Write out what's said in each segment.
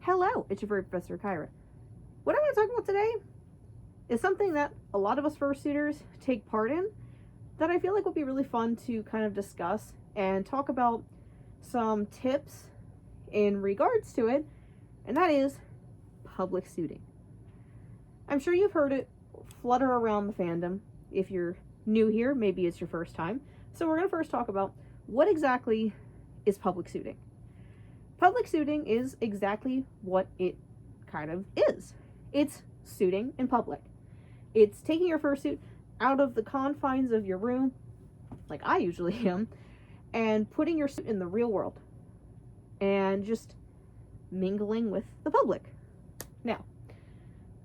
Hello, it's your furry professor, Kyra. What I want to talk about today is something that a lot of us fursuiters take part in that I feel like would be really fun to kind of discuss and talk about some tips in regards to it, and that is public suiting. I'm sure you've heard it flutter around the fandom. If you're new here, maybe it's your first time. So we're going to first talk about what exactly is public suiting. Public suiting is exactly what it kind of is. It's suiting in public. It's taking your fursuit out of the confines of your room, like I usually am, and putting your suit in the real world and just mingling with the public. Now,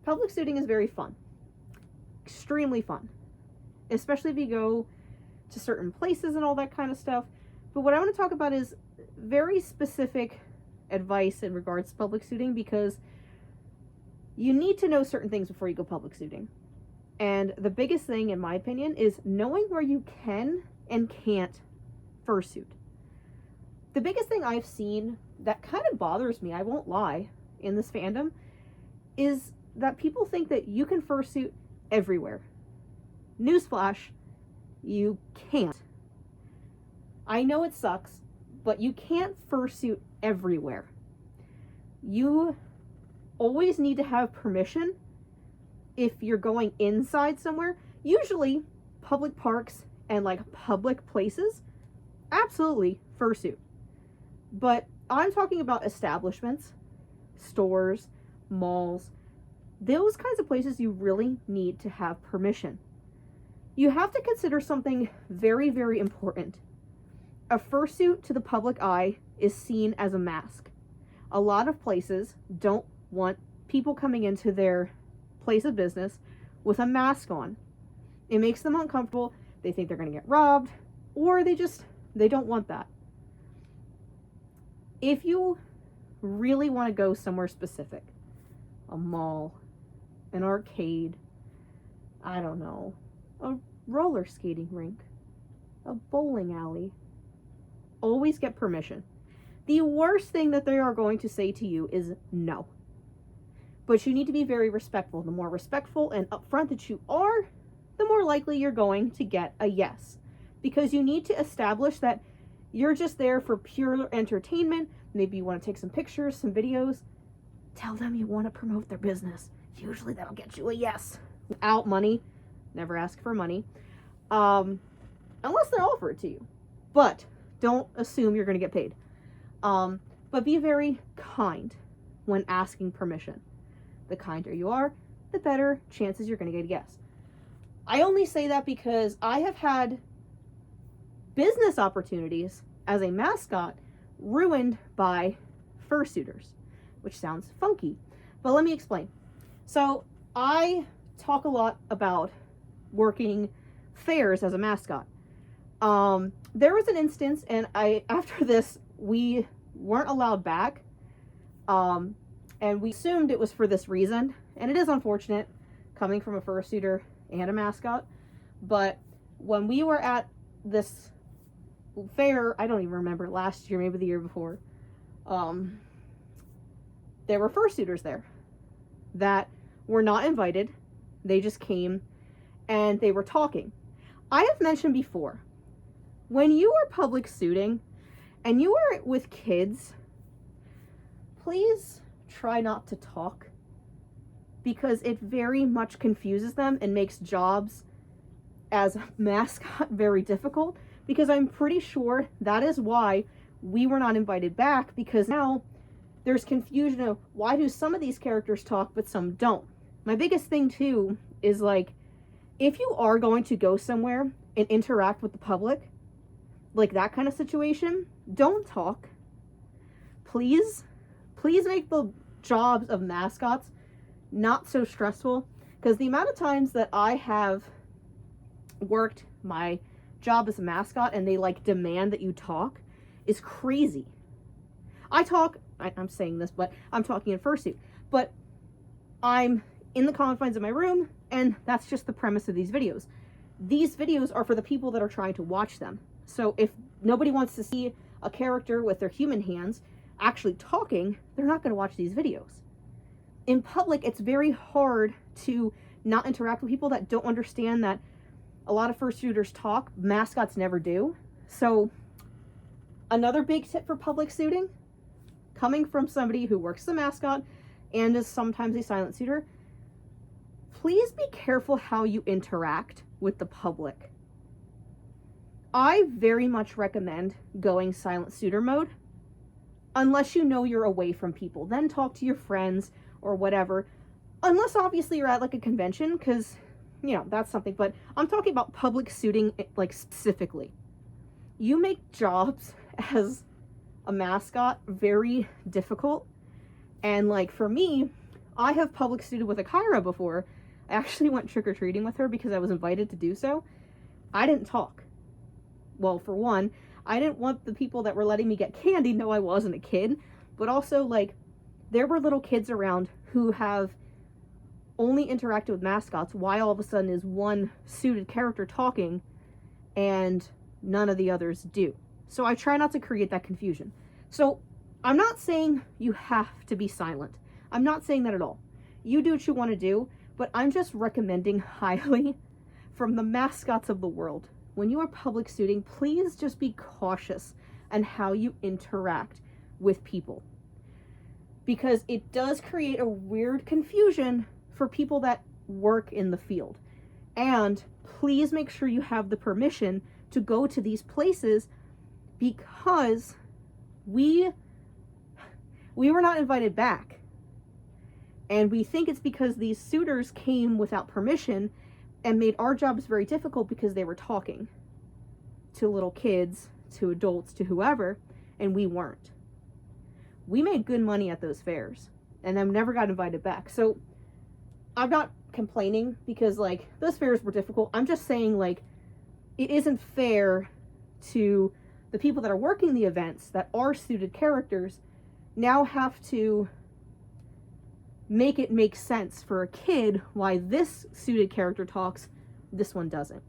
public suiting is very fun. Extremely fun. Especially if you go to certain places and all that kind of stuff. But what I want to talk about is very specific advice in regards to public suiting, because you need to know certain things before you go public suiting. And the biggest thing, in my opinion, is knowing where you can and can't fursuit. The biggest thing I've seen that kind of bothers me, I won't lie, in this fandom, is that people think that you can fursuit everywhere. Newsflash, you can't. I know it sucks, but you can't fursuit everywhere. You always need to have permission if you're going inside somewhere. Usually public parks and like public places, absolutely fursuit. But I'm talking about establishments, stores, malls, those kinds of places you really need to have permission. You have to consider something very, very important. A fursuit to the public eye is seen as a mask. A lot of places don't want people coming into their place of business with a mask on. It makes them uncomfortable. They think they're going to get robbed, or they don't want that. If you really want to go somewhere specific, a mall, an arcade, I don't know, a roller skating rink, a bowling alley, always get permission. The worst thing that they are going to say to you is no. But you need to be very respectful. The more respectful and upfront that you are, the more likely you're going to get a yes. Because you need to establish that you're just there for pure entertainment. Maybe you want to take some pictures, some videos. Tell them you want to promote their business. Usually that'll get you a yes. Without money, never ask for money. Unless they offer it to you. But don't assume you're going to get paid. But be very kind when asking permission. The kinder you are, the better chances you're going to get a yes. I only say that because I have had business opportunities as a mascot ruined by fursuiters, which sounds funky, but let me explain. So I talk a lot about working fairs as a mascot. There was an instance, and after this, we weren't allowed back, and we assumed it was for this reason, and it is unfortunate coming from a fursuiter and a mascot. But when we were at this fair, I don't even remember, last year, maybe the year before, there were fursuiters there that were not invited. They just came and they were talking. I have mentioned before, when you are public suiting and you are with kids, please try not to talk, because it very much confuses them and makes jobs as a mascot very difficult, because I'm pretty sure that is why we were not invited back, because now there's confusion of why do some of these characters talk but some don't. My biggest thing too is, like, if you are going to go somewhere and interact with the public, like that kind of situation, don't talk. Please make the jobs of mascots not so stressful, because the amount of times that I have worked my job as a mascot and they like demand that you talk is crazy. I'm saying this, but I'm talking in fursuit, but I'm in the confines of my room, and that's just the premise of these videos. These videos are for the people that are trying to watch them. So if nobody wants to see a character with their human hands, actually talking, they're not going to watch these videos. In public, it's very hard to not interact with people that don't understand that a lot of fursuiters talk, mascots never do. So another big tip for public suiting, coming from somebody who works as a mascot and is sometimes a silent suitor, please be careful how you interact with the public. I very much recommend going silent suitor mode unless you know you're away from people. Then talk to your friends or whatever. Unless obviously you're at like a convention, because, you know, that's something. But I'm talking about public suiting, like, specifically. You make jobs as a mascot very difficult. And like for me, I have public suited with a Kyra before. I actually went trick-or-treating with her because I was invited to do so. I didn't talk. Well, for one, I didn't want the people that were letting me get candy know I wasn't a kid. But also, like, there were little kids around who have only interacted with mascots. Why all of a sudden is one suited character talking and none of the others do? So I try not to create that confusion. So I'm not saying you have to be silent. I'm not saying that at all. You do what you want to do, but I'm just recommending highly from the mascots of the world. When you are public suiting, please just be cautious on how you interact with people. Because it does create a weird confusion for people that work in the field. And please make sure you have the permission to go to these places, because we were not invited back. And we think it's because these suitors came without permission and made our jobs very difficult because they were talking to little kids, to adults, to whoever, and we weren't. We made good money at those fairs and then never got invited back. So I'm not complaining because, like, those fairs were difficult. I'm just saying, like, it isn't fair to the people that are working the events that are suited characters now have to make it make sense for a kid why this suited character talks, this one doesn't.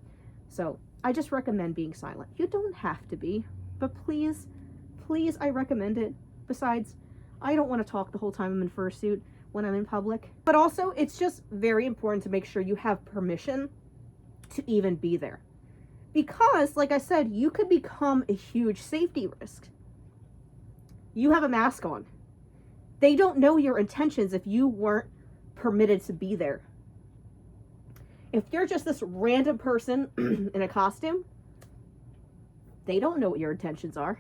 So I just recommend being silent. You don't have to be, but please, please, I recommend it. Besides, I don't want to talk the whole time I'm in fursuit when I'm in public. But also, it's just very important to make sure you have permission to even be there. Because, like I said, you could become a huge safety risk. You have a mask on. They don't know your intentions if you weren't permitted to be there. If you're just this random person in a costume, they don't know what your intentions are.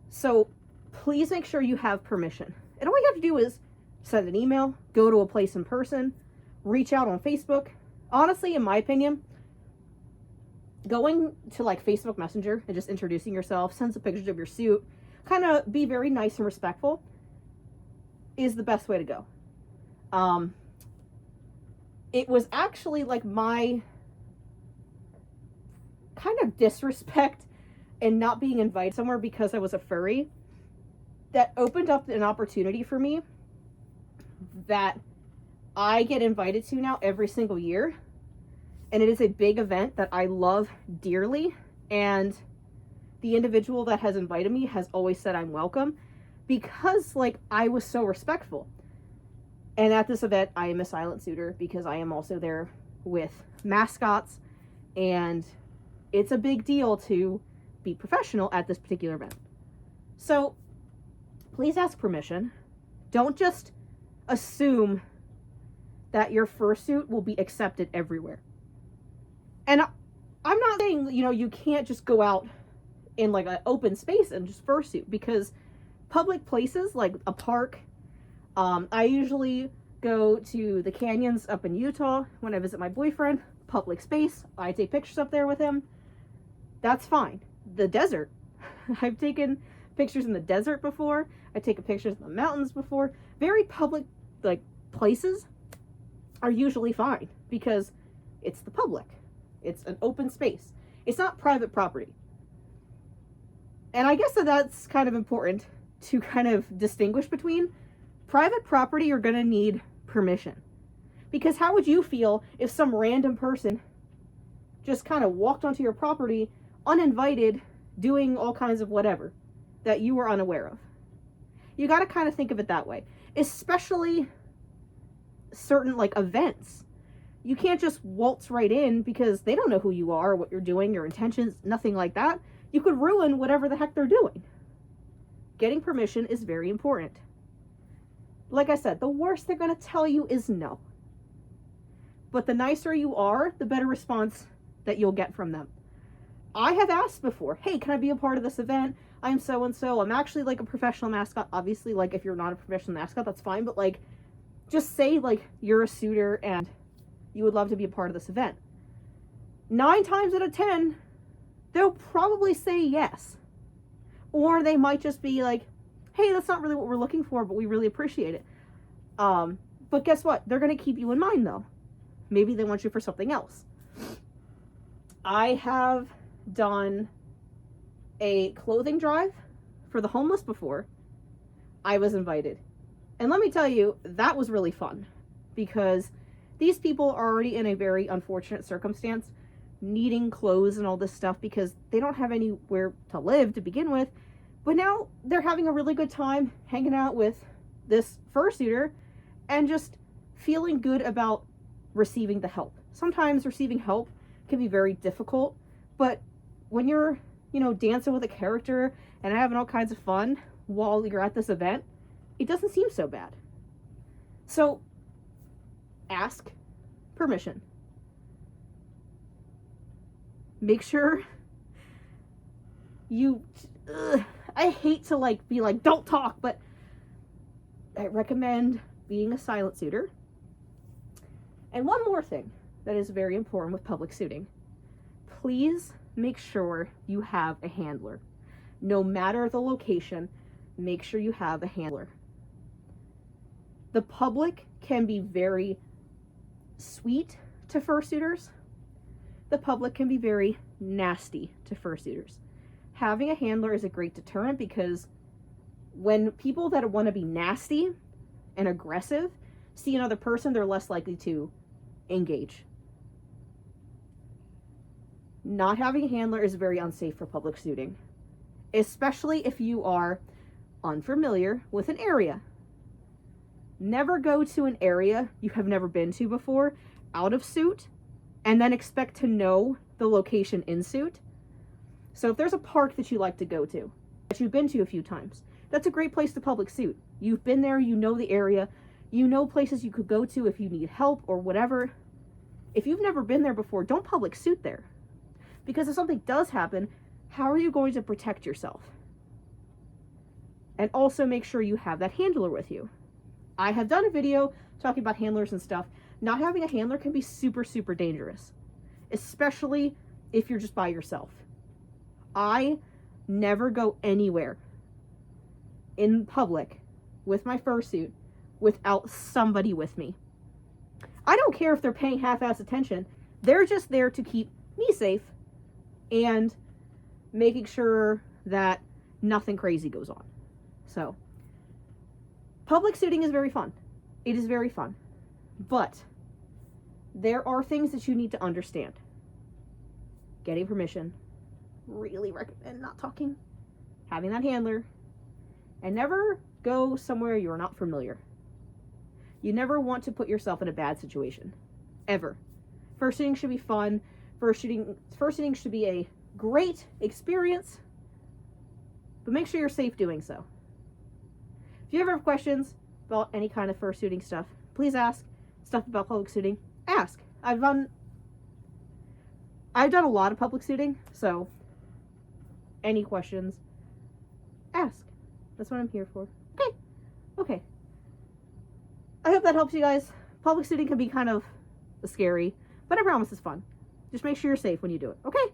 So please make sure you have permission. And all you have to do is send an email, go to a place in person, reach out on Facebook. Honestly, in my opinion, going to like Facebook Messenger and just introducing yourself, send some pictures of your suit, kind of be very nice and respectful, is the best way to go. It was actually like my kind of disrespect and not being invited somewhere because I was a furry that opened up an opportunity for me that I get invited to now every single year. And it is a big event that I love dearly. And the individual that has invited me has always said I'm welcome because, like, I was so respectful. And at this event, I am a silent suitor because I am also there with mascots. And it's a big deal to be professional at this particular event. So please ask permission. Don't just assume that your fursuit will be accepted everywhere. And I'm not saying, you know, you can't just go out in like an open space and just fursuit, because public places like a park, I usually go to the canyons up in Utah when I visit my boyfriend. Public space, I take pictures up there with him. That's fine. The desert, I've taken pictures in the desert before. I've taken pictures in the mountains before. Very public, like, places are usually fine because it's the public. It's an open space. It's not private property. And I guess that's kind of important to kind of distinguish between. Private property, you're going to need permission. Because how would you feel if some random person just kind of walked onto your property uninvited, doing all kinds of whatever that you were unaware of? You got to kind of think of it that way, especially certain like events. You can't just waltz right in because they don't know who you are, what you're doing, your intentions, nothing like that. You could ruin whatever the heck they're doing. Getting permission is very important. Like I said, the worst they're going to tell you is no. But the nicer you are, the better response that you'll get from them. I have asked before, hey, can I be a part of this event? I'm so-and-so. I'm actually like a professional mascot. Obviously, like if you're not a professional mascot, that's fine. But like, just say like you're a suitor and you would love to be a part of this event. 9 times out of 10, they'll probably say yes. Or they might just be like, hey, that's not really what we're looking for, but we really appreciate it. But guess what? They're going to keep you in mind though. Maybe they want you for something else. I have done a clothing drive for the homeless before. I was invited. And let me tell you, that was really fun because these people are already in a very unfortunate circumstance, needing clothes and all this stuff because they don't have anywhere to live to begin with. But now they're having a really good time hanging out with this fursuiter and just feeling good about receiving the help. Sometimes receiving help can be very difficult, but when you're, dancing with a character and having all kinds of fun while you're at this event, it doesn't seem so bad. So ask permission. Make sure you, I hate to be like, don't talk, but I recommend being a silent suitor. And one more thing that is very important with public suiting. Please make sure you have a handler. No matter the location, make sure you have a handler. The public can be very sweet to fursuiters. The public can be very nasty to fursuiters. Having a handler is a great deterrent because when people that want to be nasty and aggressive see another person, they're less likely to engage. Not having a handler is very unsafe for public suiting, especially if you are unfamiliar with an area. Never go to an area you have never been to before out of suit and then expect to know the location in suit. So if there's a park that you like to go to, that you've been to a few times, that's a great place to public suit. You've been there, you know the area, you know places you could go to if you need help or whatever. If you've never been there before, don't public suit there. Because if something does happen, how are you going to protect yourself? And also make sure you have that handler with you. I have done a video talking about handlers and stuff. Not having a handler can be super, super dangerous, especially if you're just by yourself. I never go anywhere in public with my fursuit without somebody with me. I don't care if they're paying half-ass attention. They're just there to keep me safe and making sure that nothing crazy goes on. So, public suiting is very fun. It is very fun. But there are things that you need to understand. Getting permission. Really recommend not talking. Having that handler. And never go somewhere you're not familiar. You never want to put yourself in a bad situation. Ever. Fursuiting should be fun. Fursuiting should be a great experience. But make sure you're safe doing so. If you ever have questions about any kind of fursuiting stuff, please ask. Stuff about public suiting, ask. I've done a lot of public suiting, so any questions, ask. That's what I'm here for. Okay. I hope that helps you guys. Public suiting can be kind of scary, but I promise it's fun. Just make sure you're safe when you do it, okay?